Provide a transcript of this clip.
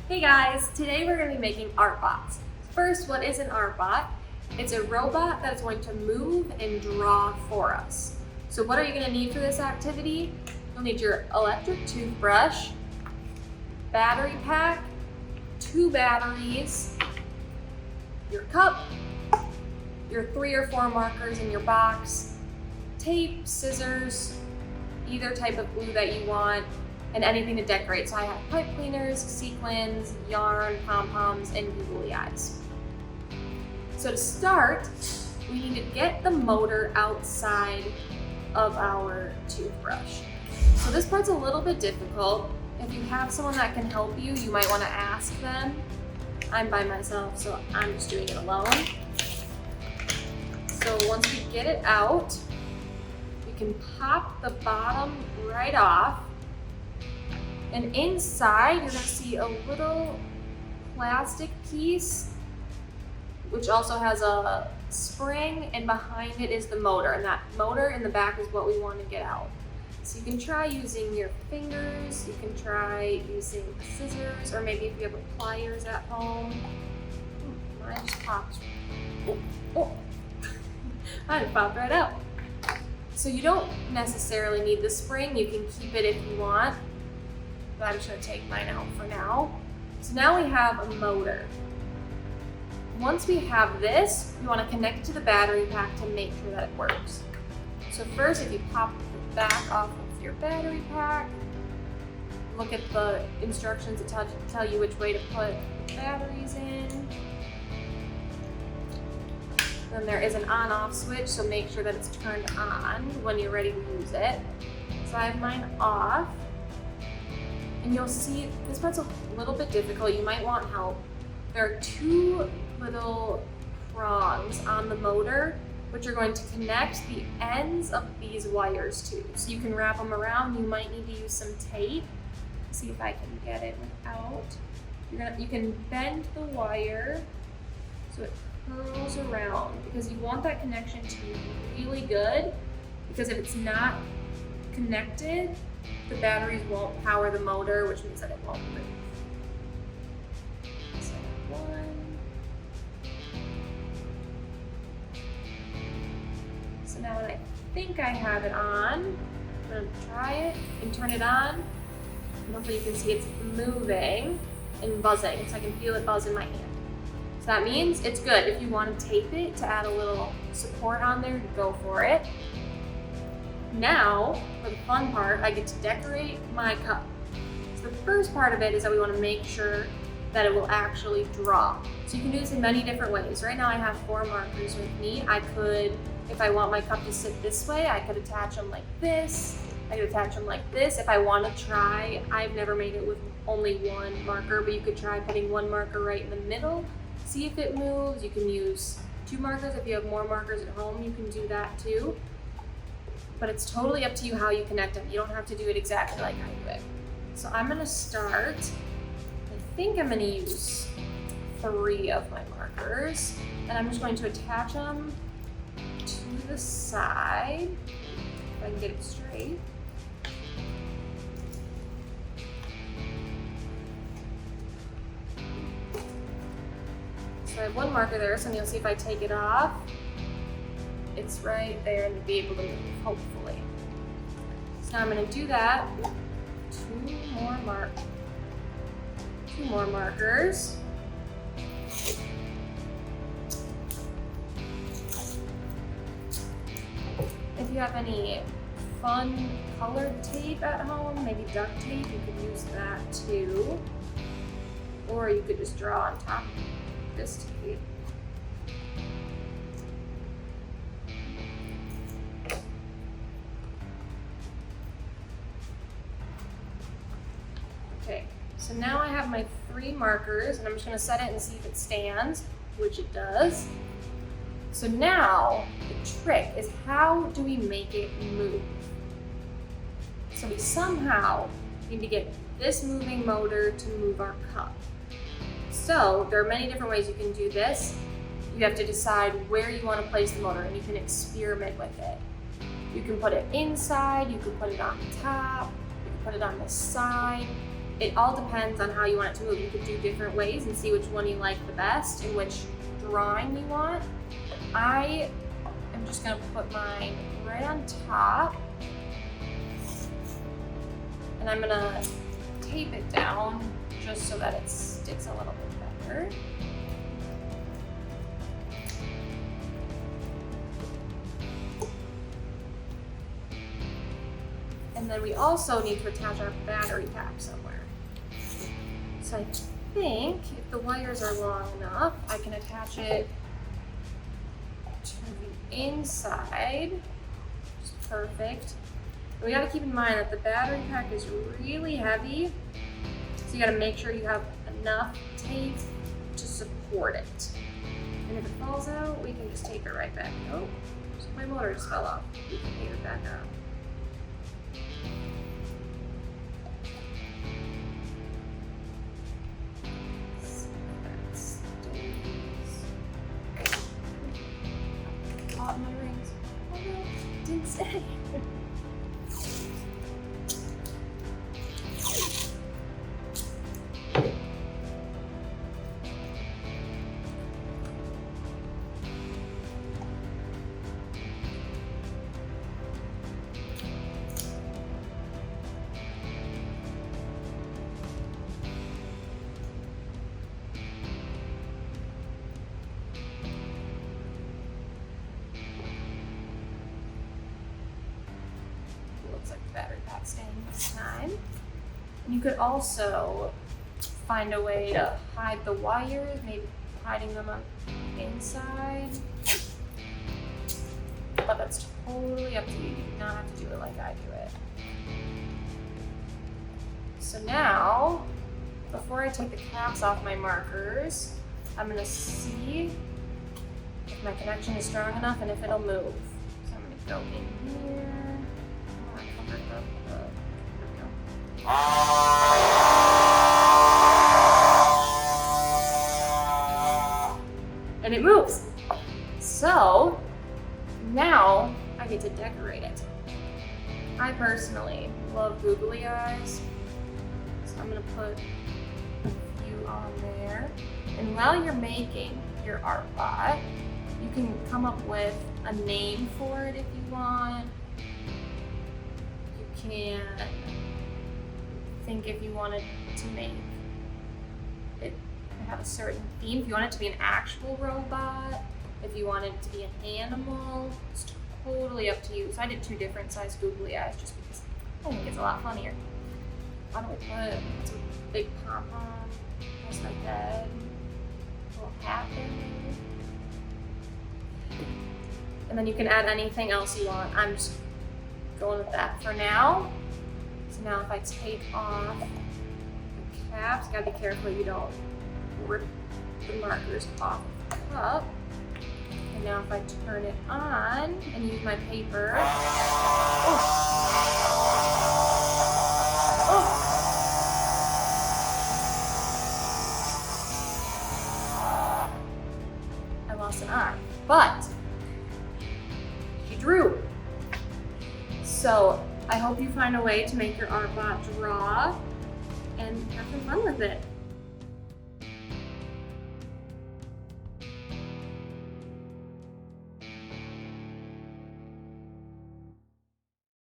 Hey guys, today we're going to be making ArtBots. First, what is an ArtBot? It's a robot that's going to move and draw for us. So what are you going to need for this activity? You'll need your electric toothbrush, battery pack, 2 batteries, your cup, your 3 or 4 markers in your box, tape, scissors, either type of glue that you want, and anything to decorate. So I have pipe cleaners, sequins, yarn, pom-poms, and googly eyes. So to start, we need to get the motor outside of our toothbrush. So this part's a little bit difficult. If you have someone that can help you, you might want to ask them. I'm by myself, so I'm just doing it alone. So once we get it out, we can pop the bottom right off. And inside, you're gonna see a little plastic piece, which also has a spring, and behind it is the motor. And that motor in the back is what we want to get out. So you can try using your fingers, you can try using scissors, or maybe if you have pliers at home. Mine just popped. Oh. Mine just popped right out. So you don't necessarily need the spring, you can keep it if you want. But I'm just gonna take mine out for now. So now we have a motor. Once we have this, we wanna connect it to the battery pack to make sure that it works. So first, if you pop the back off of your battery pack, look at the instructions that tell you which way to put the batteries in. Then there is an on-off switch, so make sure that it's turned on when you're ready to use it. So I have mine off. And you'll see this part's a little bit difficult. You might want help. There are 2 little prongs on the motor, which are going to connect the ends of these wires to. So you can wrap them around. You might need to use some tape. Let's see if I can get it without. You can bend the wire so it curls around, because you want that connection to be really good, because if it's not connected, the batteries won't power the motor, which means that it won't move. So 1. So now when I think I have it on, I'm gonna try it and turn it on. And hopefully you can see it's moving and buzzing, so I can feel it buzz in my hand. So that means it's good. If you want to tape it to add a little support on there, go for it. Now, for the fun part, I get to decorate my cup. So the first part of it is that we want to make sure that it will actually draw. So you can do this in many different ways. Right now I have 4 markers with me. I could, if I want my cup to sit this way, I could attach them like this. I could attach them like this. If I want to try, I've never made it with only 1 marker, but you could try putting 1 marker right in the middle. See if it moves. You can use 2 markers. If you have more markers at home, you can do that too. But it's totally up to you how you connect them. You don't have to do it exactly like I do it. So I'm gonna start. I think I'm gonna use 3 of my markers, and I'm just going to attach them to the side, if I can get it straight. So I have 1 marker there, so you'll see if I take it off, it's right there and you'll be able to move, hopefully. So now I'm going to do that with 2 more markers. If you have any fun colored tape at home, maybe duct tape, you could use that too. Or you could just draw on top of this tape. Okay, so now I have my 3 markers, and I'm just going to set it and see if it stands, which it does. So now the trick is, how do we make it move? So we somehow need to get this moving motor to move our cup. So there are many different ways you can do this. You have to decide where you want to place the motor, and you can experiment with it. You can put it inside, you can put it on top, you can put it on the side. it all depends on how you want it to move. You could do different ways and see which one you like the best and which drawing you want. I am just gonna put mine right on top, and I'm gonna tape it down just so that it sticks a little bit better. And then we also need to attach our battery pack somewhere. So I think if the wires are long enough, I can attach it to the inside, which is perfect. And we gotta keep in mind that the battery pack is really heavy, so you gotta make sure you have enough tape to support it. And if it falls out, we can just tape it right back. Oh, my motor just fell off. We can tape it back on. Caught my rings. Oh no, didn't stay. Looks like the battery pack's staying this time. You could also find a way to hide the wires, maybe hiding them on the inside. But that's totally up to you. You do not have to do it like I do it. So now, before I take the caps off my markers, I'm gonna see if my connection is strong enough and if it'll move. So I'm gonna go in here. And it moves. So now I get to decorate it. I personally love googly eyes, so I'm gonna put a few on there. And while you're making your art bot, you can come up with a name for it if you want. You can think if you wanted to make it have a certain theme. If you want it to be an actual robot, if you want it to be an animal, it's totally up to you. So I did 2 different size googly eyes just because I think it's a lot funnier. How do I put some big pom-pom across my head? A little hat thing. And then you can add anything else you want. I'm just going with that for now. So now if I take off the caps, gotta be careful you don't rip the markers off the cup. And now if I turn it on and use my paper, I lost an arm, but she drew. So I hope you find a way to make your art bot draw and have some fun with it.